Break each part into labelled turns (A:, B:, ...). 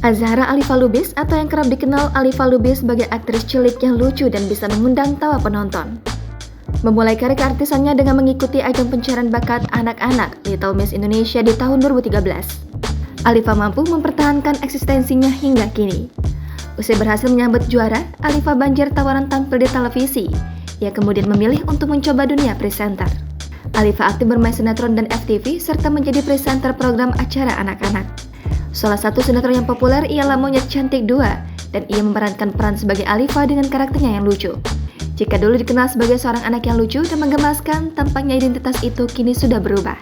A: Azahra Alifa Lubis atau yang kerap dikenal Alifa Lubis sebagai aktris cilik yang lucu dan bisa mengundang tawa penonton. Memulai karir keartisannya dengan mengikuti ajang pencarian bakat anak-anak Little Miss Indonesia di tahun 2013. Alifa mampu mempertahankan eksistensinya hingga kini. Usai berhasil menyambut juara, Alifa banjir tawaran tampil di televisi. Ia kemudian memilih untuk mencoba dunia presenter. Alifa aktif bermain sinetron dan FTV serta menjadi presenter program acara anak-anak. Salah satu sinetron yang populer ialah Monyet Cantik 2 dan ia memerankan peran sebagai Alifa dengan karakternya yang lucu. Jika dulu dikenal sebagai seorang anak yang lucu dan menggemaskan, tampaknya identitas itu kini sudah berubah.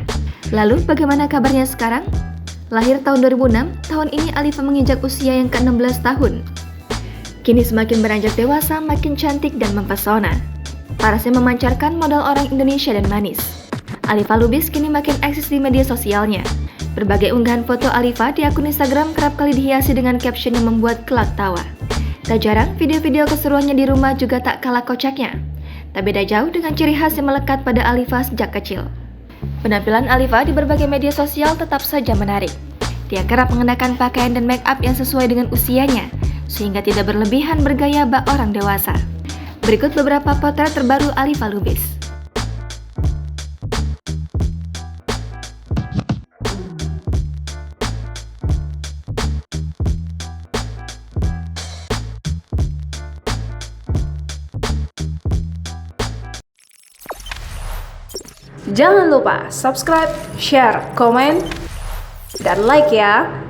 A: Lalu bagaimana kabarnya sekarang? Lahir tahun 2006, tahun ini Alifa menginjak usia yang ke-16 tahun. Kini semakin beranjak dewasa, makin cantik dan mempesona. Parasnya memancarkan modal orang Indonesia dan manis. Alifa Lubis kini makin eksis di media sosialnya. Berbagai unggahan foto Alifa di akun Instagram kerap kali dihiasi dengan caption yang membuat kelak tawa. Tak jarang, video-video keseruannya di rumah juga tak kalah kocaknya. Tak beda jauh dengan ciri khas yang melekat pada Alifa sejak kecil. Penampilan Alifa di berbagai media sosial tetap saja menarik. Dia kerap mengenakan pakaian dan make up yang sesuai dengan usianya, sehingga tidak berlebihan bergaya bak orang dewasa. Berikut beberapa potret terbaru Alifa Lubis.
B: Jangan lupa subscribe, share, komen, dan like ya.